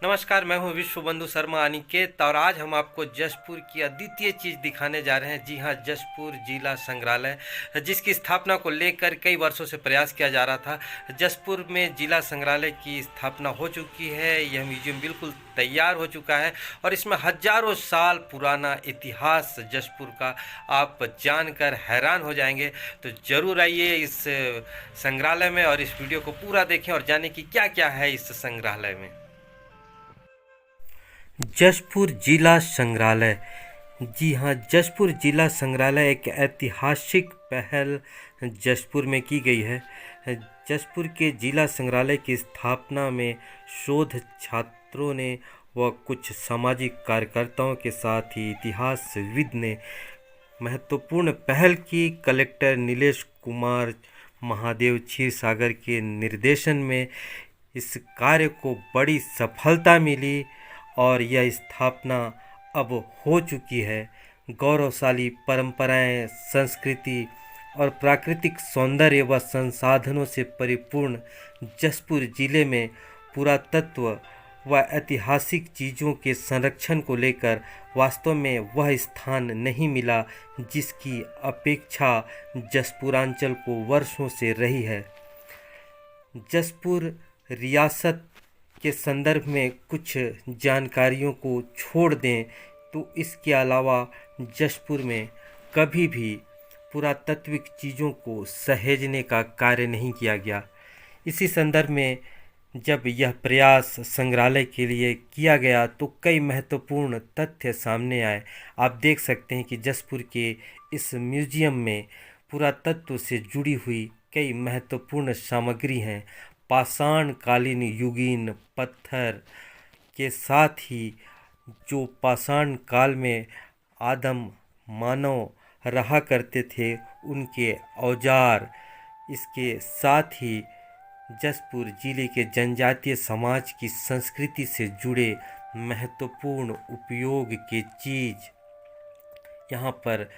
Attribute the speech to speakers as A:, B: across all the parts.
A: नमस्कार, मैं हूं विश्व बंधु शर्मा अनिकेत और आज हम आपको जशपुर की अद्वितीय चीज़ दिखाने जा रहे हैं। जी हां, जशपुर जिला संग्रहालय, जिसकी स्थापना को लेकर कई वर्षों से प्रयास किया जा रहा था। जशपुर में जिला संग्रहालय की स्थापना हो चुकी है। यह म्यूजियम बिल्कुल तैयार हो चुका है और इसमें हजारों साल पुराना इतिहास जशपुर का आप जानकर हैरान हो जाएंगे। तो ज़रूर आइए इस संग्रहालय में और इस वीडियो को पूरा देखें और जानें कि क्या क्या है इस संग्रहालय में। जशपुर जिला संग्रहालय। जी हाँ, जशपुर जिला संग्रहालय एक ऐतिहासिक पहल जशपुर में की गई है। जशपुर के जिला संग्रहालय की स्थापना में शोध छात्रों ने व कुछ सामाजिक कार्यकर्ताओं के साथ ही इतिहासविद ने महत्वपूर्ण पहल की। कलेक्टर नीलेश कुमार महादेव क्षीरसागर के निर्देशन में इस कार्य को बड़ी सफलता मिली और यह स्थापना अब हो चुकी है। गौरवशाली परंपराएं, संस्कृति और प्राकृतिक सौंदर्य व संसाधनों से परिपूर्ण जशपुर जिले में पुरातत्व व ऐतिहासिक चीज़ों के संरक्षण को लेकर वास्तव में वह स्थान नहीं मिला जिसकी अपेक्षा जशपुरांचल को वर्षों से रही है। जशपुर रियासत के संदर्भ में कुछ जानकारियों को छोड़ दें तो इसके अलावा जशपुर में कभी भी पुरातात्विक चीज़ों को सहेजने का कार्य नहीं किया गया। इसी संदर्भ में जब यह प्रयास संग्रहालय के लिए किया गया तो कई महत्वपूर्ण तथ्य सामने आए। आप देख सकते हैं कि जशपुर के इस म्यूजियम में पुरातत्व से जुड़ी हुई कई महत्वपूर्ण सामग्री हैं। पाषाण कालीन युगीन पत्थर के साथ ही जो पाषाण काल में आदम मानव रहा करते थे उनके औजार, इसके साथ ही जशपुर जिले के जनजातीय समाज की संस्कृति से जुड़े महत्वपूर्ण उपयोग के चीज़ यहाँ पर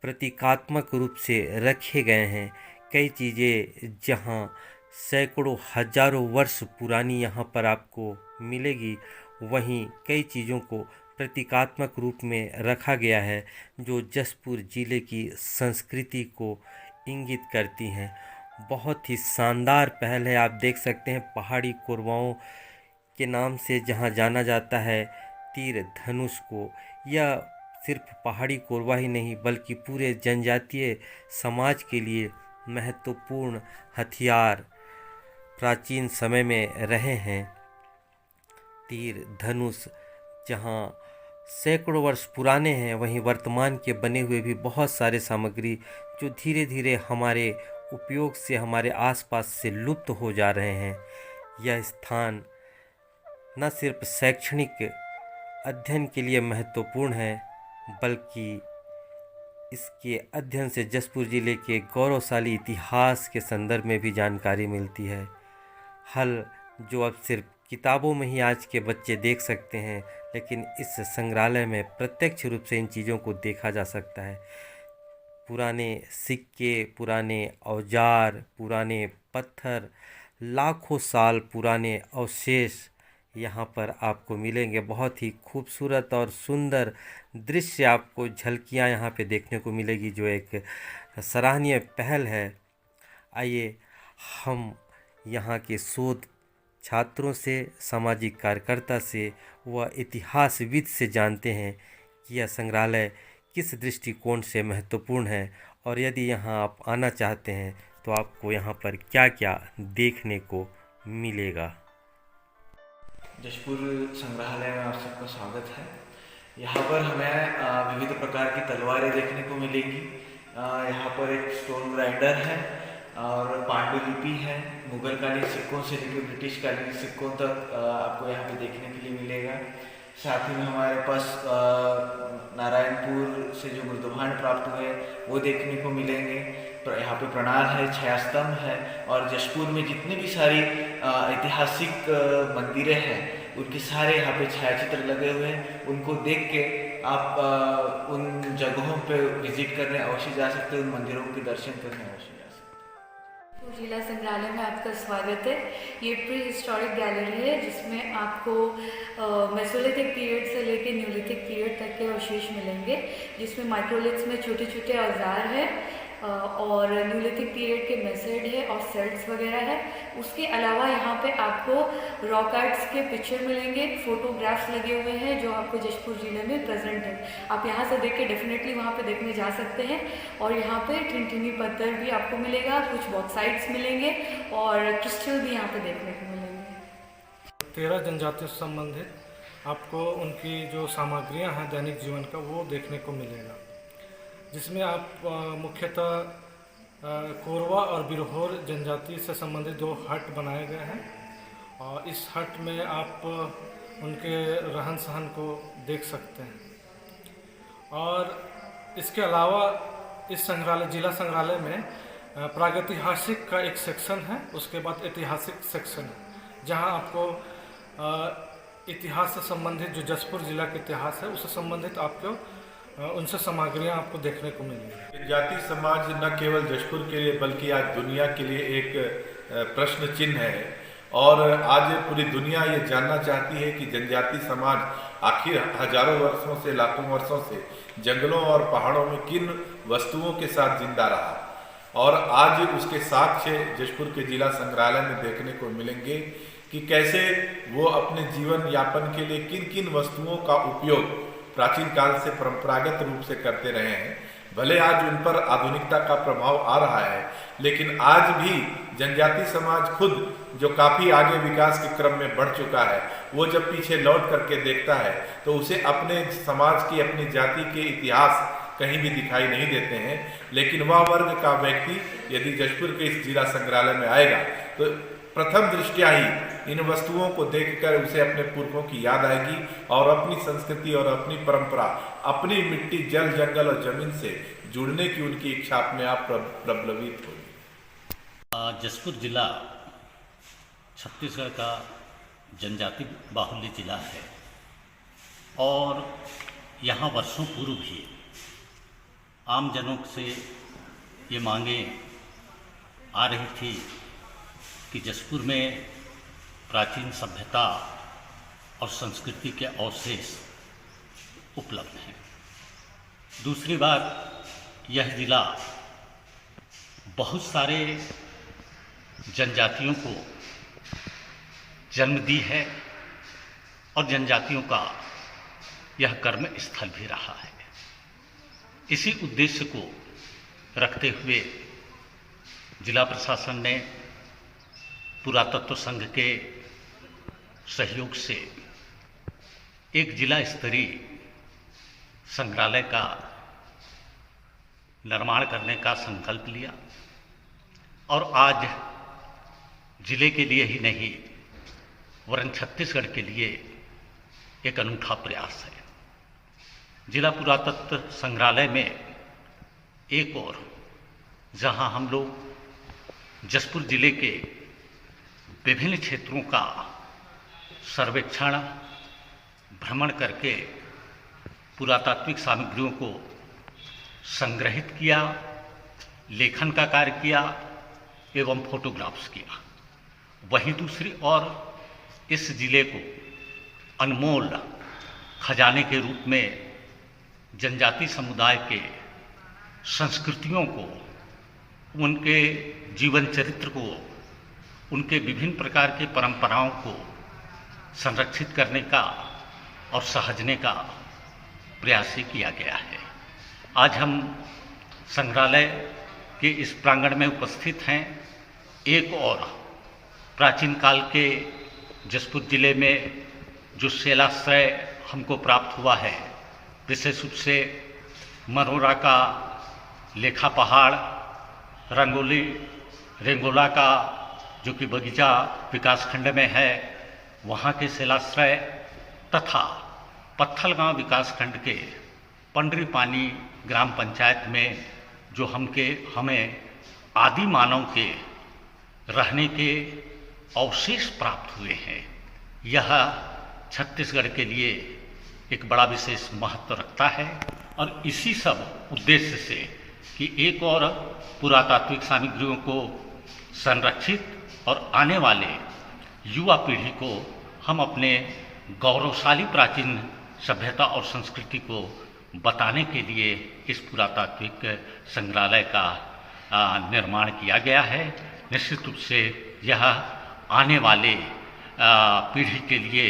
A: प्रतीकात्मक रूप से रखे गए हैं। कई चीज़ें जहाँ सैकड़ों हजारों वर्ष पुरानी यहाँ पर आपको मिलेगी, वहीं कई चीज़ों को प्रतीकात्मक रूप में रखा गया है जो जशपुर जिले की संस्कृति को इंगित करती हैं। बहुत ही शानदार पहल है। आप देख सकते हैं पहाड़ी कोरवाओं के नाम से जहाँ जाना जाता है तीर धनुष को, यह सिर्फ पहाड़ी कोरवा ही नहीं बल्कि पूरे जनजातीय समाज के लिए महत्वपूर्ण हथियार प्राचीन समय में रहे हैं। तीर धनुष जहाँ सैकड़ों वर्ष पुराने हैं, वहीं वर्तमान के बने हुए भी बहुत सारे सामग्री जो धीरे धीरे हमारे उपयोग से हमारे आसपास से लुप्त हो जा रहे हैं। यह स्थान न सिर्फ शैक्षणिक अध्ययन के लिए महत्वपूर्ण है बल्कि इसके अध्ययन से जशपुर जिले के गौरवशाली इतिहास के संदर्भ में भी जानकारी मिलती है। हल जो अब सिर्फ किताबों में ही आज के बच्चे देख सकते हैं, लेकिन इस संग्रहालय में प्रत्यक्ष रूप से इन चीज़ों को देखा जा सकता है। पुराने सिक्के, पुराने औजार, पुराने पत्थर, लाखों साल पुराने अवशेष यहाँ पर आपको मिलेंगे। बहुत ही खूबसूरत और सुंदर दृश्य आपको झलकियाँ यहाँ पे देखने को मिलेगी जो एक सराहनीय पहल है। आइए हम यहाँ के शोध छात्रों से, सामाजिक कार्यकर्ता से व इतिहासविद से जानते हैं कि यह संग्रहालय किस दृष्टिकोण से महत्वपूर्ण है और यदि यहाँ आप आना चाहते हैं तो आपको यहाँ पर क्या क्या देखने को मिलेगा।
B: जशपुर संग्रहालय में आप सबका स्वागत है। यहाँ पर हमें विविध प्रकार की तलवारें देखने को मिलेगी। यहाँ पर एक स्टोन ग्राइंडर है और पांडुलिपि है। मुगलकालीन सिक्कों से लेकर ब्रिटिश कालीन सिक्कों तक आपको यहाँ पे देखने के लिए मिलेगा। साथ ही में हमारे पास नारायणपुर से जो मृदुभांड प्राप्त हुए वो देखने को मिलेंगे। यहाँ पे प्रणाल है, छाया स्तंभ है और जशपुर में जितनी भी सारी ऐतिहासिक मंदिरें हैं उनके सारे यहाँ पे छायाचित्र लगे हुए हैं। उनको देख के आप उन जगहों पे विजिट करने अवश्य जा सकते हैं, उन मंदिरों के दर्शन करने अवश्य जा सकते हैं।
C: जिला संग्रहालय में आपका स्वागत है। ये प्री हिस्टोरिक गैलरी है जिसमें आपको मेसोलिथिक पीरियड से लेकर न्यूलिथिक पीरियड तक के अवशेष मिलेंगे, जिसमें माइक्रोलिथ्स में छोटे छोटे औजार हैं और न्यूलिथिक पीरियड के मेथड है और सेल्स वगैरह है। उसके अलावा यहाँ पे आपको रॉक आर्ट्स के पिक्चर मिलेंगे, फोटोग्राफ्स लगे हुए हैं जो आपको जशपुर ज़िले में प्रेजेंट है। आप यहाँ से देख के डेफिनेटली वहाँ पे देखने जा सकते हैं। और यहाँ पे टिनटिनी पत्थर भी आपको मिलेगा, कुछ बॉक्साइट्स मिलेंगे और क्रिस्टल भी यहाँ पे देखने को मिलेंगे।
D: 13 जनजातियों से संबंधित आपको उनकी जो सामग्रियाँ हैं दैनिक जीवन का वो देखने को मिलेगा, जिसमें आप मुख्यतः कोरवा और बिरहोर जनजाति से संबंधित 2 हट बनाए गए हैं और इस हट में आप उनके रहन सहन को देख सकते हैं। और इसके अलावा इस संग्रहालय जिला संग्रहालय में प्रागैतिहासिक का एक सेक्शन है, उसके बाद ऐतिहासिक सेक्शन है जहां आपको इतिहास से संबंधित जो जशपुर जिला का इतिहास है उससे संबंधित आपको उनसे सामग्रियाँ आपको देखने को मिलेंगी।
E: जनजाति समाज न केवल जशपुर के लिए बल्कि आज दुनिया के लिए एक प्रश्न चिन्ह है और आज पूरी दुनिया ये जानना चाहती है कि जनजाति समाज आखिर हजारों वर्षों से लाखों वर्षों से जंगलों और पहाड़ों में किन वस्तुओं के साथ जिंदा रहा, और आज उसके साक्ष्य जशपुर के जिला संग्रहालय में देखने को मिलेंगे कि कैसे वो अपने जीवन यापन के लिए किन किन वस्तुओं का उपयोग प्राचीन काल से परंपरागत रूप से करते रहे हैं। भले आज उन पर आधुनिकता का प्रभाव आ रहा है, लेकिन आज भी जनजाति समाज खुद जो काफ़ी आगे विकास के क्रम में बढ़ चुका है, वो जब पीछे लौट करके देखता है तो उसे अपने समाज की, अपनी जाति के इतिहास कहीं भी दिखाई नहीं देते हैं। लेकिन वह वर्ग का व्यक्ति यदि जशपुर के इस जिला संग्रहालय में आएगा तो प्रथम दृष्टया ही इन वस्तुओं को देखकर उसे अपने पुरखों की याद आएगी और अपनी संस्कृति और अपनी परंपरा, अपनी मिट्टी, जल, जंगल और जमीन से जुड़ने की उनकी इच्छा अपने आप प्रबलवित होगी।
F: जशपुर जिला छत्तीसगढ़ का जनजाति बाहुल्य जिला है और यहाँ वर्षों पूर्व भी आम जनों से ये मांगे आ रही थी कि जशपुर में प्राचीन सभ्यता और संस्कृति के अवशेष उपलब्ध हैं। दूसरी बात, यह जिला बहुत सारे जनजातियों को जन्म दी है और जनजातियों का यह कर्म स्थल भी रहा है। इसी उद्देश्य को रखते हुए जिला प्रशासन ने पुरातत्व संघ के सहयोग से एक जिला स्तरीय संग्रहालय का निर्माण करने का संकल्प लिया और आज जिले के लिए ही नहीं वरन छत्तीसगढ़ के लिए एक अनूठा प्रयास है। जिला पुरातत्व संग्रहालय में एक और जहां हम लोग जशपुर जिले के विभिन्न क्षेत्रों का सर्वेक्षण, भ्रमण करके पुरातात्विक सामग्रियों को संग्रहित किया, लेखन का कार्य किया एवं फोटोग्राफ्स किया। वहीं दूसरी ओर इस जिले को अनमोल खजाने के रूप में जनजाति समुदाय के संस्कृतियों को, उनके जीवन चरित्र को, उनके विभिन्न प्रकार के परंपराओं को संरक्षित करने का और सहेजने का प्रयास किया गया है। आज हम संग्रहालय के इस प्रांगण में उपस्थित हैं। एक और प्राचीन काल के जशपुर जिले में जो शिलाश्रय हमको प्राप्त हुआ है, विशेष रूप से मरोरा का लेखा पहाड़, रंगोली रेंगोला का जो कि बगीचा विकासखंड में है, वहाँ के शिलाश्रय तथा पत्थलगांव विकासखंड के पंडरी पानी ग्राम पंचायत में जो हमें आदि मानव के रहने के अवशेष प्राप्त हुए हैं, यह छत्तीसगढ़ के लिए एक बड़ा विशेष महत्व रखता है। और इसी सब उद्देश्य से कि एक और पुरातात्विक सामग्रियों को संरक्षित और आने वाले युवा पीढ़ी को हम अपने गौरवशाली प्राचीन सभ्यता और संस्कृति को बताने के लिए इस पुरातात्विक संग्रहालय का निर्माण किया गया है। निश्चित रूप से यह आने वाले पीढ़ी के लिए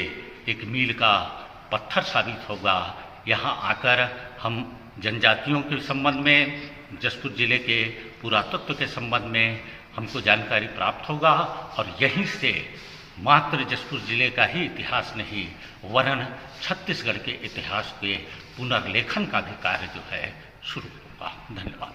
F: एक मील का पत्थर साबित होगा। यहाँ आकर हम जनजातियों के संबंध में, जशपुर जिले के पुरातत्व के संबंध में हमको जानकारी प्राप्त होगा और यहीं से मात्र जशपुर जिले का ही इतिहास नहीं वरन छत्तीसगढ़ के इतिहास के पुनर्लेखन का भी कार्य जो है शुरू होगा। धन्यवाद।